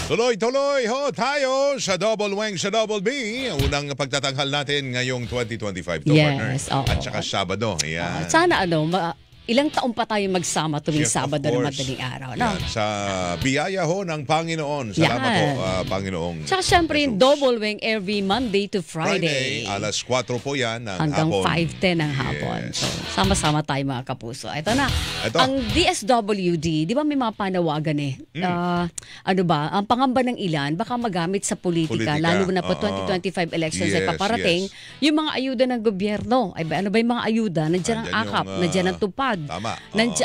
Tuloy-tuloy ho tayo sa Double Wang sa Double B. Unang pagtatanghal natin ngayong 2025 to, partner. Yes, oo. At saka Sabado. Ayan. Sana ilang taon pa tayo magsama tuwing Yes, Sabado of na course. madaling araw. No? Yan, sa biyaya ho ng Panginoon. Salamat Yan. po, Panginoong Tsaka syempre yung Jesus. Double Wing every Monday to Friday. Alas 4 po yan ng Hanggang hapon. 5:10 ng hapon. Yes. So, sama-sama tayo mga kapuso. Ito na. Ito. Ang DSWD, di ba may mga panawagan eh? Ano ba? Ang pangamba ng ilan, baka magamit sa politika. Lalo na po Oo. 2025 elections ay Yes, paparating. yes. Yung mga ayuda ng gobyerno. Ay, ano ba yung mga ayuda? Nandiyan ang Nandyan AKAP, yung, nandiyan ang tupad. tama.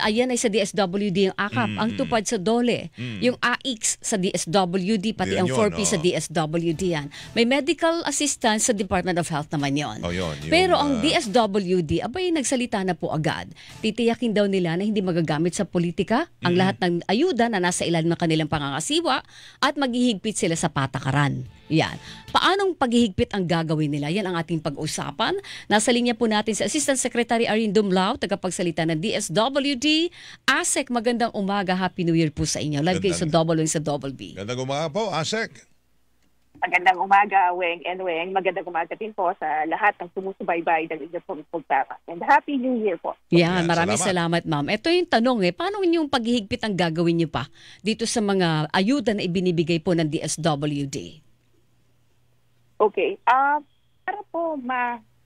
Ayan ay sa DSWD yung AKAP. Ang tupad sa DOLE. Yung AIX sa DSWD, pati Yun ang yun, 4P sa DSWD yan. May medical assistance sa Department of Health naman yon. Oh, yun. Yung, Pero ang DSWD, abay nagsalita na po agad. Titiyakin daw nila na hindi magagamit sa politika ang lahat ng ayuda na nasa ilalim ng kanilang pangangasiwa at maghihigpit sila sa patakaran. Yan. Paanong paghihigpit ang gagawin nila? Yan ang ating pag-usapan. Nasa linya po natin si Assistant Secretary Arin Dumlao, tagapagsalita ng DSWD. ASEC, magandang umaga. Happy New Year po sa inyo. Live kayo sa Double Wing sa Double B. Gandang umaga po, Asek. Magandang umaga, Weng and Weng. Magandang umaga din po sa lahat ng sumusubaybay ng inyong programa. And Happy New Year po. Yan, Yan, maraming salamat ma'am. Ito yung tanong paano yung paghihigpit ang gagawin niyo pa dito sa mga ayuda na ibinibigay po ng DSWD? Okay. Para po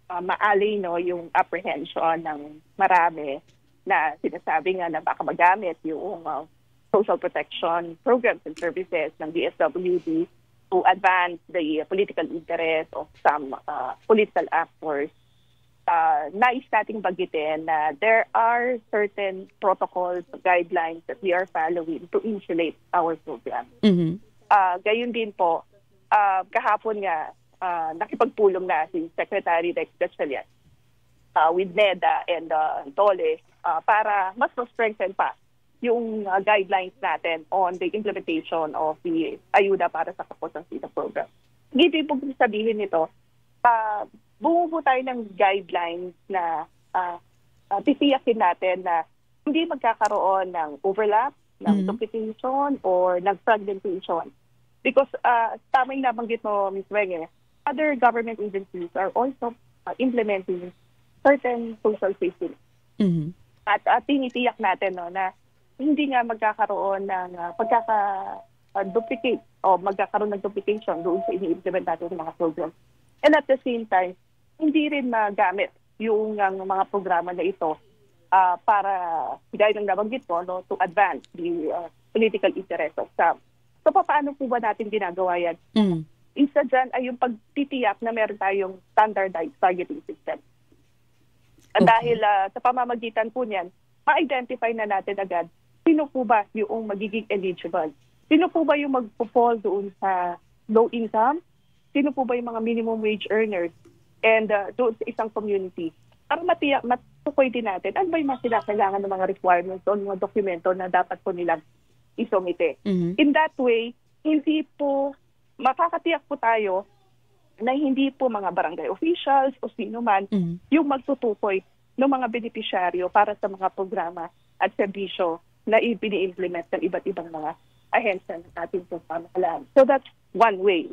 maali yung apprehension ng marami na sinasabi nga na baka magamit yung social protection programs and services ng DSWD to advance the political interest of some political actors. Nais nating bagitin na there are certain protocols, guidelines that we are following to insulate our program. Gayon din po, kahapon nga, nakipagpulong na si Secretary Rex Gatchalian with NEDA and DOLE para mas strengthen pa yung guidelines natin on the implementation of the ayuda para sa kapos-sida program. Hindi po sabihin nito, bumubo tayo ng guidelines na titiyakin natin na hindi magkakaroon ng overlap, ng duplication, or ng fragmentation. Because tama yung nabanggit mo, Ms. Weng, other government agencies are also implementing certain social safety. At tinitiyak natin na hindi nga magkakaroon ng pagkaka-duplicate o magkakaroon ng duplication doon sa ini-implement natin ng mga programs. And at the same time, hindi rin magamit yung mga programa na ito para, gaya ng nabanggit ko, to advance the political interest of some. So, paano po ba natin ginagawa yan? Isa dyan ay yung pagtitiyak na meron tayong standardized targeting system. At dahil sa pamamagitan po niyan, ma-identify na natin agad sino po ba yung magiging eligible. Sino po ba yung magpo-fall doon sa low income? Sino po ba yung mga minimum wage earners? And doon sa isang community. Para matukoy din natin, ano ba yung mga kailangan ng mga requirements o mga dokumento na dapat po nilang isumite. In that way, hindi po, makakatiyak po tayo na hindi po mga barangay officials o sino man yung magtutukoy ng mga benepisyaryo para sa mga programa at serbisyo na ibini-implement ng iba't ibang mga ahensya ng ating pamahalaan. So that's one way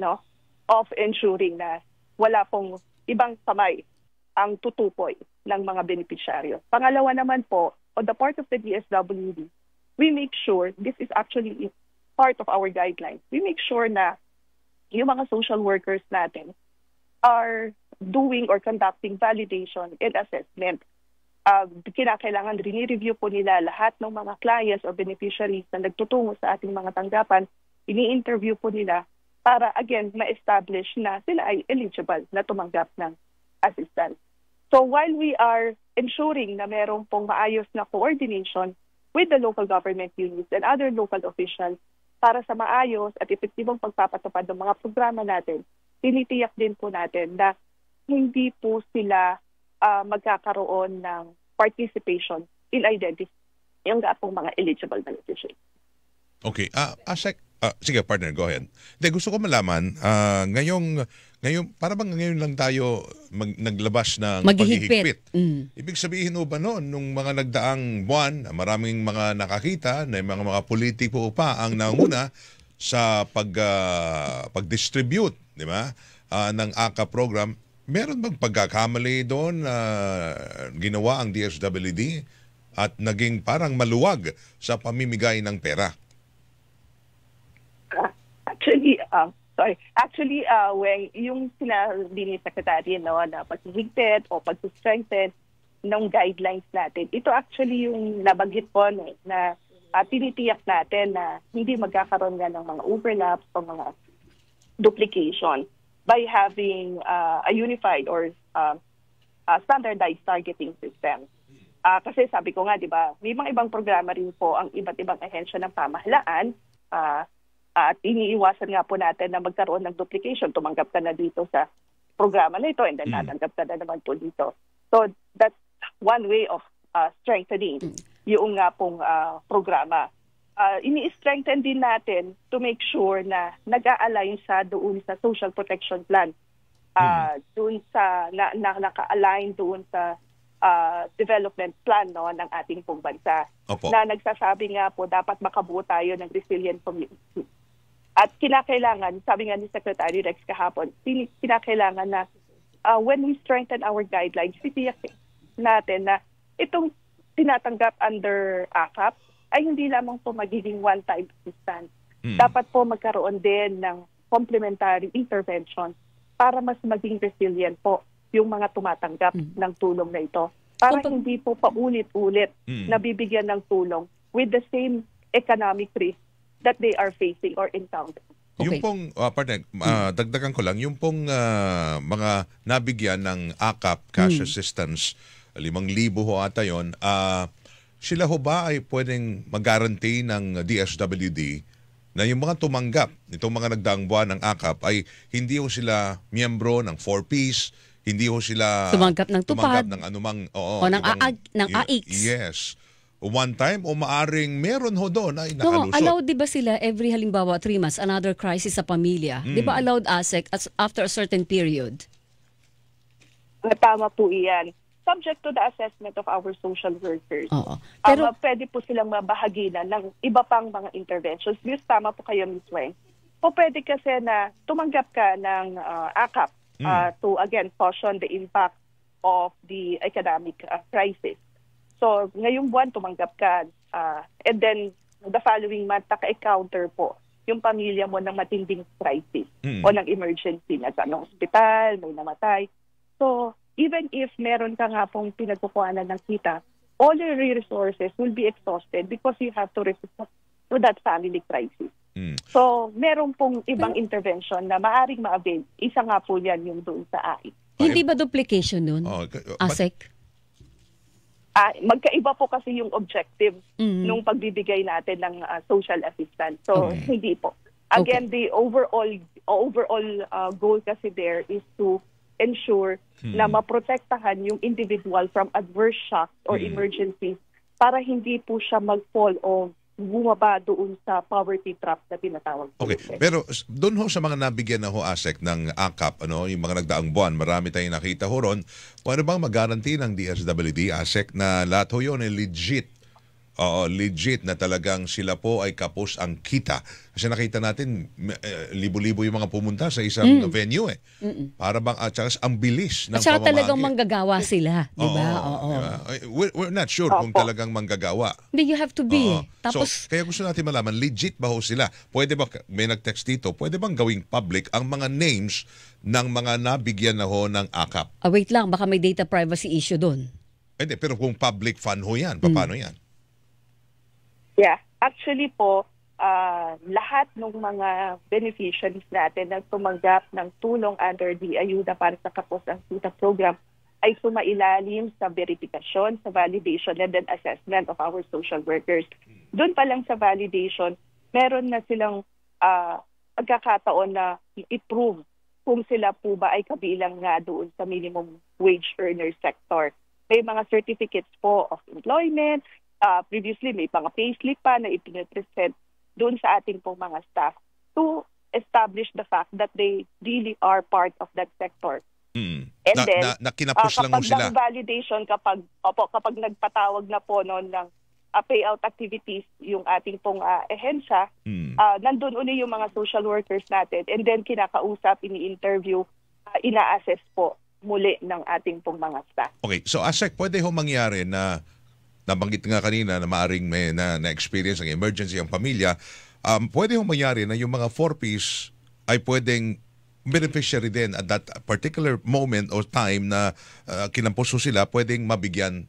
of ensuring na wala pong ibang kamay ang tutukoy ng mga benepisyaryo. Pangalawa naman po, on the part of the DSWD, we make sure, this is actually part of our guidelines, we make sure na yung mga social workers natin are doing or conducting validation and assessment. Kinakailangan rini-review po nila lahat ng mga clients or beneficiaries na nagtutungo sa ating mga tanggapan. Ini-interview po nila para, again, ma-establish na sila ay eligible na tumanggap ng assistance. So while we are ensuring na merong pong maayos na coordination with the local government units and other local officials para sa maayos at epektibong pagpapatupad ng mga programa natin, tinitiyak din po natin na hindi po sila magkakaroon ng participation in identifying yung pong mga eligible beneficiaries. Okay. Asek, sige partner, go ahead. Gusto ko malaman, ngayong, para bang ngayon lang tayo naglabas ng paghihigpit? Ibig sabihin ba noon, nung mga nagdaang buwan, maraming mga nakakita na yung mga politiko pa ang nanguna sa pag-distribute, di ba? Ng AKAP program, meron bang pagkakamali doon na ginawa ang DSWD at naging parang maluwag sa pamimigay ng pera? Actually, when yung sinabi ni Secretary na paghihigpit o pag-strengthen ng guidelines natin, ito actually yung nabanggit po na tinitiyak natin na hindi magkakaroon nga ng mga overlaps o mga duplication by having a unified or standardized targeting system. Kasi sabi ko nga, di ba, may mga ibang programa rin po ang iba't ibang ahensya ng pamahalaan at iniiwasan nga po natin na magkaroon ng duplication. Tumanggap ka na dito sa programa na ito and then tatanggap ka na naman po dito. So that's one way of strengthening yung nga pong programa. Ini-strengthen din natin to make sure na nag-a-align siya doon sa social protection plan. Doon sa naka-align doon sa development plan ng ating pong bansa. Opo. Na nagsasabi nga po dapat makabuo tayo ng resilient community. At kinakailangan, sabi nga ni Secretary Rex kahapon, kinakailangan na when we strengthen our guidelines, titiyak natin na itong tinatanggap under AKAP ay hindi lamang po magiging one-time assistance. Dapat po magkaroon din ng complementary intervention para mas maging resilient po yung mga tumatanggap ng tulong na ito. Para hindi po paulit-ulit nabibigyan ng tulong with the same economic risk that they are facing or encountering. Okay. Yung pong, partner, dagdagan ko lang, yung pong mga nabigyan ng AKAP cash assistance, 5,000 ho ata yun, sila ho ba ay pwedeng mag-guarantee ng DSWD na yung mga tumanggap, itong mga nagdaang buwan ng AKAP ay hindi ho sila miyembro ng 4Ps, hindi ho sila tumanggap ng tupad, ng anumang o ng AIX. Yes. One time o maaring meron ho doon ay No, nakalusot. allowed 'di ba sila every halimbawa 3 months another crisis sa pamilya? 'Di ba allowed ASEC after a certain period? Tama po iyan. Subject to the assessment of our social workers. Oo. Pero pwede po silang mabahaginan ng iba pang mga interventions. Yes, tama po kayo, Ms. Weng. O pwede kasi na tumanggap ka ng AKAP to, again, caution the impact of the economic crisis. So, ngayong buwan tumanggap ka and then the following month, naka-encounter po yung pamilya mo ng matinding crisis o ng emergency na sa hospital, may namatay. So, even if meron ka nga pong pinagkukuhanan ng kita, all your resources will be exhausted because you have to respond to that family crisis. So, meron pong ibang intervention na maaring ma-avail. Isa nga po yan yung doon sa AI. hindi ba duplication nun, ASEC? Magkaiba po kasi yung objective nung pagbibigay natin ng social assistance. So, hindi po. Again, the overall goal kasi there is to ensure na maprotektahan yung individual from adverse shocks or emergencies para hindi po siya mag-fall o bumaba doon sa poverty trap na tinatawag. Okay, pero doon ho sa mga nabigyan na ho ASEC ng AKAP, yung mga nagdaang buwan, marami tayong nakita ho ron, paano bang mag-guarantee ng DSWD, ASEC, na lahat ho yun ay legit? Legit na talagang sila po ay kapos ang kita. Kasi nakita natin, libo-libo yung mga pumunta sa isang venue Para bang, ang bilis ng pamamahagi. Talagang manggagawa sila, di ba? We're not sure kung talagang manggagawa. You have to be. Tapos, so, kaya gusto natin malaman, legit ba ho sila? Pwede ba, may nag-text dito, pwede bang gawing public ang mga names ng mga nabigyan na ho ng AKAP? Wait lang, baka may data privacy issue doon. Hindi, pero kung public fund ho yan, paano yan? Yeah, actually po, lahat ng mga beneficiaries natin na tumanggap ng tulong under the Ayuda para sa Kapos ang Kita program ay sumailalim sa verifikasyon, sa validation, and then assessment of our social workers. Doon pa lang sa validation, meron na silang pagkakataon na i-prove kung sila po ba ay kabilang nga doon sa minimum wage earner sector. May mga certificates po of employment. Previously, may mga payslip pa na ipinrepresent doon sa ating pong mga staff to establish the fact that they really are part of that sector. And then, kinapos lang mo sila. Kapag validation, kapag nagpatawag na po noon ng payout activities yung ating pong ehensya, nandun uli yung mga social workers natin, and then kinakausap, ini-interview, ina-assess po muli ng ating pong mga staff. Okay, so ASEC, pwede ho mangyari na nabanggit nga kanina na maaring may na-experience ang emergency ang pamilya, pwede ho mangyari na yung mga 4Ps ay pwedeng beneficiary din at that particular moment or time na kinampuso sila, pwedeng mabigyan,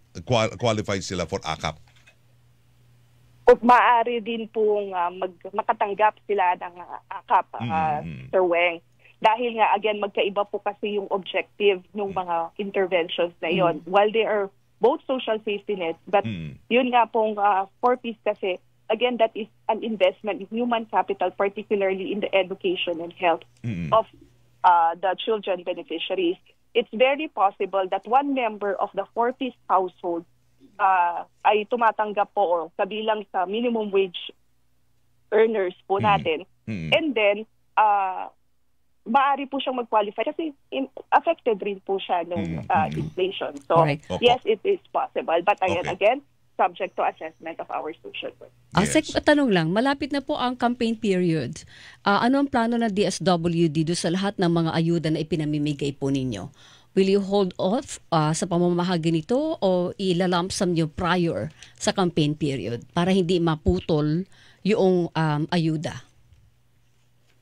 qualified sila for AKAP. O maaari din pong makatanggap sila ng AKAP, Sir Weng. Dahil nga, again, magkaiba po kasi yung objective ng mga interventions na yon. While they are both social safety nets, but yun nga pong 4Ps kasi, again, that is an investment in human capital, particularly in the education and health of the children beneficiaries. It's very possible that one member of the 4Ps household ay tumatanggap po o kabilang sa minimum wage earners po natin. And then, maaari po siyang mag-qualify kasi affected rin po siya ng inflation. So, yes, it is possible. But again, subject to assessment of our social work. Yes. Tanong lang, malapit na po ang campaign period. Ano ang plano ng DSWD do sa lahat ng mga ayuda na ipinamimigay po ninyo? Will you hold off sa pamamahagi nito o ilalamsam nyo prior sa campaign period para hindi maputol yung ayuda?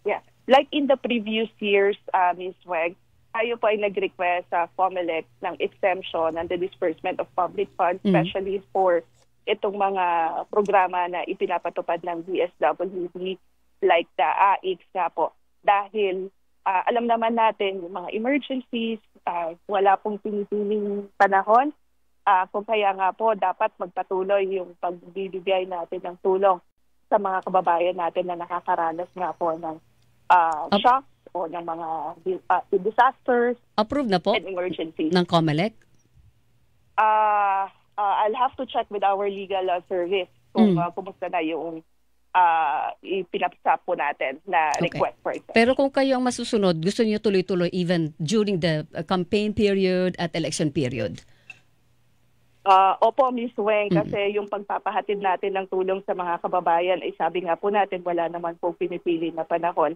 Yeah. Like in the previous years, Ms. Weg, tayo po ay nag-request sa COMELEC ng exemption and the disbursement of public funds, especially for itong mga programa na ipinapatupad ng DSWD like the AIX nga po. Dahil alam naman natin yung mga emergencies, wala pong pinipiling panahon. Kung kaya nga po, dapat magpatuloy yung pagbibigay natin ng tulong sa mga kababayan natin na nakakaranas nga po ng shocks o ng mga disasters. Approved na po and emergencies ng COMELEC? I'll have to check with our legal service kung kumusta na yung ipinapsa po natin na request for exemption. Pero kung kayo ang masusunod, gusto niyo tuloy-tuloy even during the campaign period at election period? Opo, Ms. Weng, kasi yung pagpapahatid natin ng tulong sa mga kababayan ay sabi nga po natin wala naman po pinipili na panahon.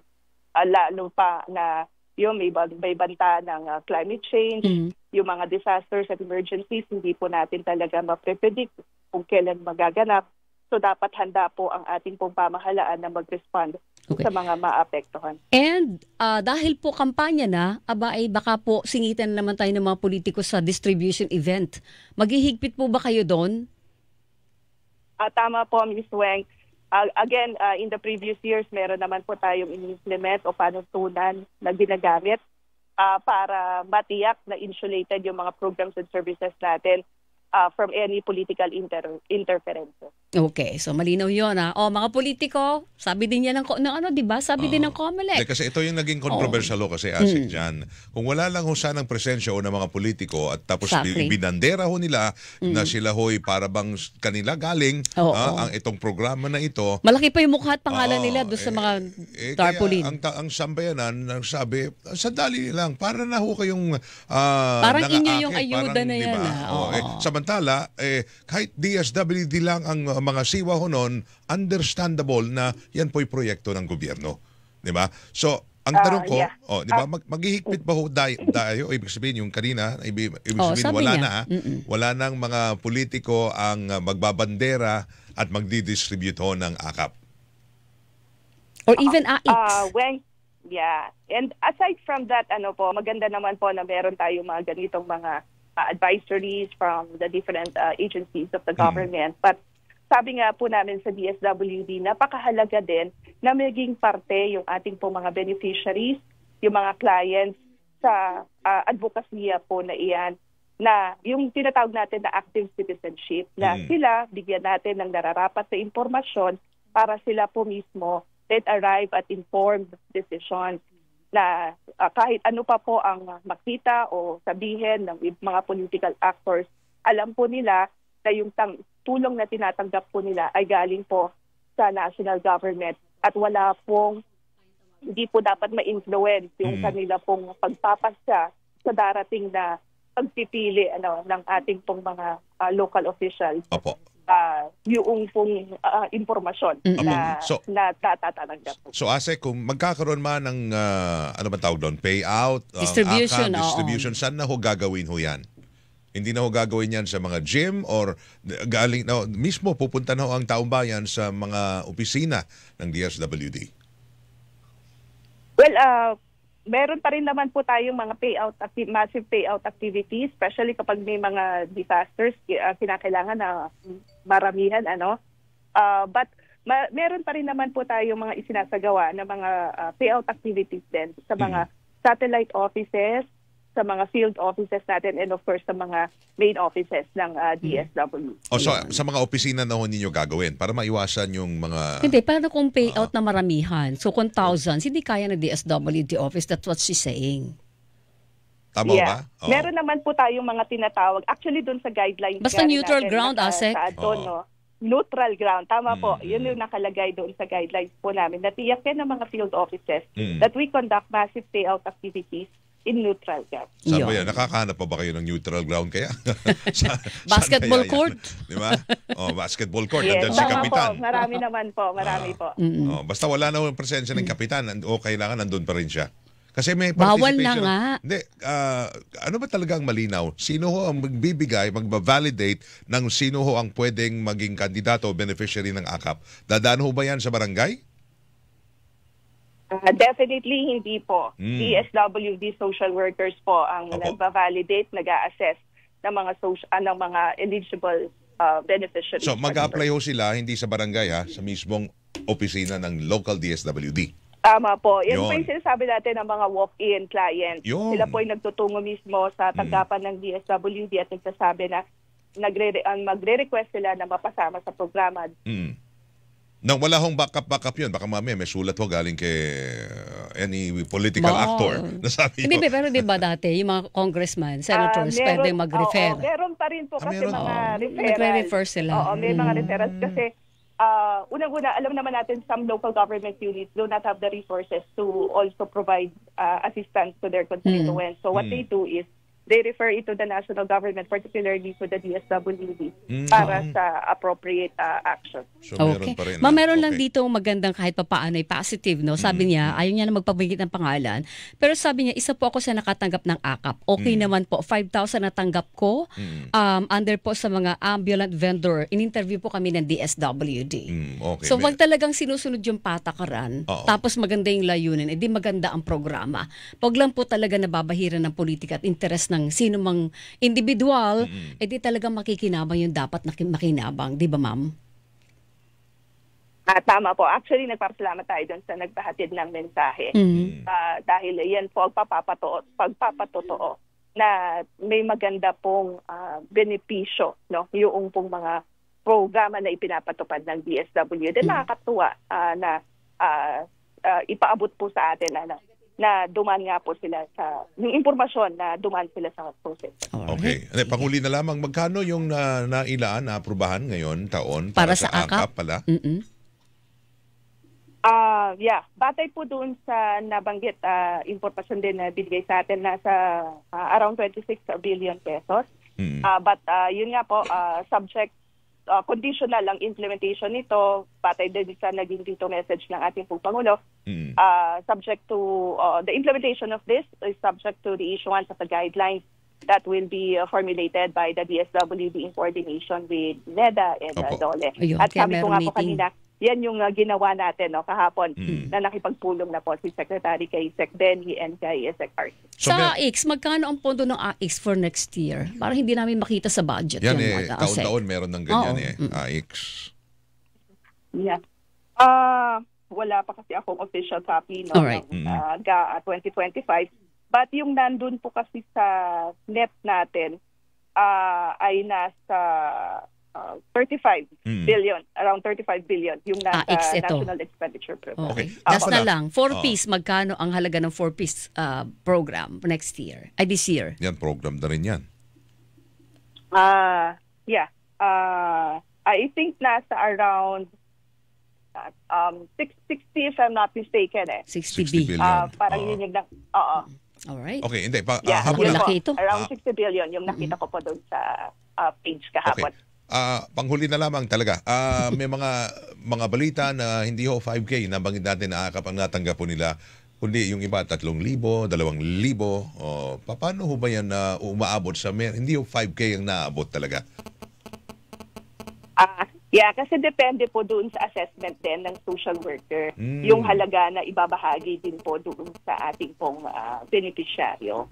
Lalo pa na yung may banta ng climate change, yung mga disasters at emergencies, hindi po natin talaga ma-predict kung kailan magaganap. So dapat handa po ang ating pong pamahalaan na mag-respond sa mga maapektuhan. And dahil po kampanya na, baka po singitan naman tayo ng mga politiko sa distribution event. Maghihigpit po ba kayo doon? Tama po, Ms. Weng. Again, in the previous years, meron naman po tayong in-implement o panutunan na ginagamit para matiyak na insulated yung mga programs and services natin from any political interference. Okay, so malinaw yun. Mga politiko, sabi din yan ng ano, di ba? Sabi din ng COMELEC. Kasi ito yung naging controversial kasi ASEC dyan. Kung wala lang ho sanang presensya o ng mga politiko at tapos binandera ho nila na sila ho'y para bang kanila galing ang itong programa na ito. Malaki pa yung mukha at pangalan nila doon sa mga tarpaulin. Ang sambayanan nagsabi, sandali lang, para na ho kayong parang inyo yung ayuda na yan. Samantala, kahit DSWD lang ang mga siwa ho noon, understandable na yan po'y proyekto ng gobyerno. Di ba? So, ang tanong ko, di ba, maghihigpit ba ho tayo? Ibig sabihin, yung kanina, ibig sabihin, wala nang mga politiko ang magbabandera at magdidistribute ho ng AKAP. Or even AIX. Yeah. And aside from that, maganda naman po na meron tayong mga ganitong mga advisories from the different agencies of the government. But sabi nga po namin sa DSWD, napakahalaga din na maging parte yung ating po mga beneficiaries, yung mga clients sa advokasya po na iyan, na yung tinatawag natin na active citizenship, na sila bigyan natin ng nararapat na impormasyon para sila po mismo that arrive at informed decisions na kahit ano pa po ang makita o sabihin ng mga political actors, alam po nila na yung tulong na tinatanggap po nila ay galing po sa national government at hindi po dapat ma-influence yung kanila pong pagpapasya sa darating na pagpipili ng ating pong mga local officials. Opo. yung pong impormasyon na, na tatatanggap po. So Ase, kung magkakaroon man ng ano ba tawag doon, payout, distribution, distribution, saan na ho gagawin ho yan? Hindi na ho gagawin yan sa mga gym or galing mismo pupunta na ho ang taong bayan sa mga opisina ng DSWD? Well, meron pa rin naman po tayong mga massive payout activities, especially kapag may mga disasters, kinakailangan na maramihan, but meron pa rin naman po tayong mga isinasagawa na mga payout activities din sa mga satellite offices, sa mga field offices natin, and of course sa mga main offices ng DSWD. So sa mga opisina na ho ninyo gagawin para maiwasan yung mga... Hindi, paano kung payout na maramihan? So kung thousands, hindi kaya ng DSWD office. That's what she's saying. Tama ba? Meron naman po tayong mga tinatawag. Actually, doon sa guidelines. Basta neutral ground, Asek. Neutral ground. Tama po. Yun yung nakalagay doon sa guidelines po namin. Natiyakin ng mga field offices that we conduct massive payout activities in neutral ground. Saan ba yan? Nakakahanap pa ba kayo ng neutral ground kaya? Basketball court? Di ba? Basketball court. Yes, Nandun si Kapitan. Po. Marami naman po. Marami po. Basta wala na yung presensya ng Kapitan o kailangan nandun pa rin siya. Kasi may bawal na participation. nga. Hindi, ano ba talagang malinaw? Sino ho ang magbibigay, magbavalidate ng sino ho ang pwedeng maging kandidato o beneficiary ng AKAP? Dadaan ho ba yan sa barangay? Definitely hindi po. DSWD social workers po ang nagba-validate, nag-a-assess ng mga eligible beneficiaries. So mag-a-apply ho sila hindi sa barangay sa mismong opisina ng local DSWD. Tama po. Yan po yung sinasabi natin ng mga walk-in clients. Sila po yung nagtutungo mismo sa tanggapan ng DSWD at nagsasabi na magre-request sila na mapasama sa programa. Nang wala hong backup yun, baka mamaya may sulat ho galing kay any political actor. Nasabi hindi, pero di ba dati, yung mga congressman, senators, pwede mag-refer? Meron pa rin po kasi mga referrals. Nagre-refer sila. May mga referrals kasi unang-una, alam naman natin some local government units do not have the resources to also provide assistance to their constituents. So what they do is they refer it to the national government, particularly to the DSWD, para sa appropriate action. So, meron pa rin. Meron lang dito magandang kahit papaano ay positive, no? Sabi niya, ayaw niya na magpabanggit ng pangalan. Pero sabi niya, isa po ako sa nakatanggap ng AKAP. Okay naman po, 5,000 natanggap ko. Under po sa mga ambulant vendor. In-interview po kami ng DSWD. Okay, so, wag talagang sinusunod yung patakaran. Tapos maganda yung layunin. Edi maganda ang programa. Wag lang po talaga nababahiran ng politika at interest ng sino mang individual, edi talagang makikinabang yung dapat makinabang. Di ba, ma'am? Tama po. Actually, nagpapasalamat tayo doon sa nagpahatid ng mensahe. Dahil yan po pagpapatotoo na may maganda pong benepisyo, no? Yung pong mga programa na ipinapatupad ng DSWD. Nakakatuwa na ipaabot po sa atin na duman nga po sila sa yung impormasyon na duman sila sa process. Okay. Panghuli na lamang, magkano yung nailaan na aprubahan ngayon taon para sa AKAP pala? Batay po doon sa nabanggit impormasyon din na binigay sa atin nasa around 26 billion pesos. But yun nga po, subject conditional ang implementation nito, batay din sa naging dito message ng ating pong Pangulo. Subject to the implementation of this is subject to the issuance of the guidelines that will be formulated by the DSWD in coordination with NEDA and DOLE. At sabi ko nga po kanina, yan yung ginawa natin kahapon na nakipagpulong na po si Secretary kay Sec Denny and kay Sec Arce. Sa AX, magkano ang pondo ng AX for next year? Para hindi namin makita sa budget. Yan taon-taon meron ng ganyan AX. Yeah. Wala pa kasi akong official copy ng 2025. But yung nandun po kasi sa net natin ay nasa 35 billion, around 35 billion yung nasa National Expenditure Program. Okay. Last na lang, 4-piece, magkano ang halaga ng 4-piece program next year? This year? Yan, program na rin yan. I think nasa around 60 if I'm not mistaken 60 billion. Parang yun yung Alright. Okay, hindi. Around 60 billion yung nakita ko po doon sa page kahapon. Okay. Panghuli na lamang talaga. May mga balita na hindi ho 5K na banggit natin na kapag natanggap po nila, kundi yung iba 3,000, 2,000. Paano ho ba yan na umaabot sa hindi ho 5K ang naabot talaga? Kasi depende po doon sa assessment din ng social worker. Yung halaga na ibabahagi din po doon sa ating pong beneficiaryo.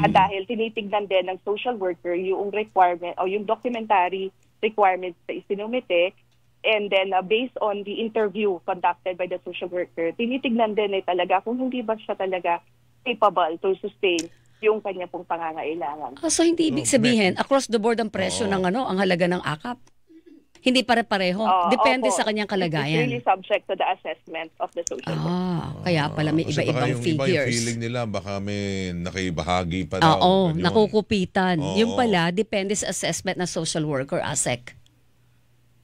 Dahil tinitignan din ng social worker yung requirement o yung documentary requirements na isinumite, and then based on the interview conducted by the social worker, tinitignan din talaga kung hindi ba siya talaga capable to sustain yung kanya pong pangangailangan. So hindi ibig sabihin across the board ang presyo ng ang halaga ng AKAP? Hindi pare-pareho. Depende sa kanyang kalagayan. It's really subject to the assessment of the social worker. Kaya pala may iba-ibang figures. Iba yung feeling nila, baka may nakibahagi pa daw. Nakukupitan. Yung pala, depende sa assessment ng social worker, ASEC.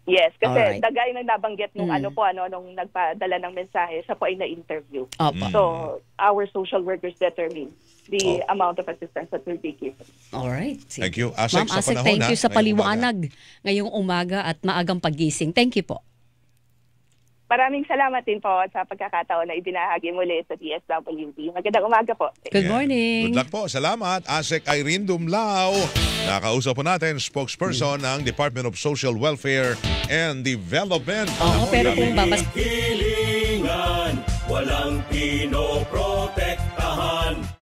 Yes, kasi dagay na nabanggit nung nung nagpadala ng mensahe, siya po ay na-interview. So, our social workers determine the amount of assistance that will be given. Alright. Thank you. Asek, Ma'am Asek, thank you sa paliwanag ngayong umaga at maagang pagising. Thank you po. Maraming salamat din po sa pagkakataon na ibinahagi muli sa DSWD. Magandang umaga po. Good morning. Good luck po. Salamat. Asek Irene Dumlao. Nakausap po natin, spokesperson ng Department of Social Welfare and Development. Pero kung babas... Hilingan, walang pinoprotekta.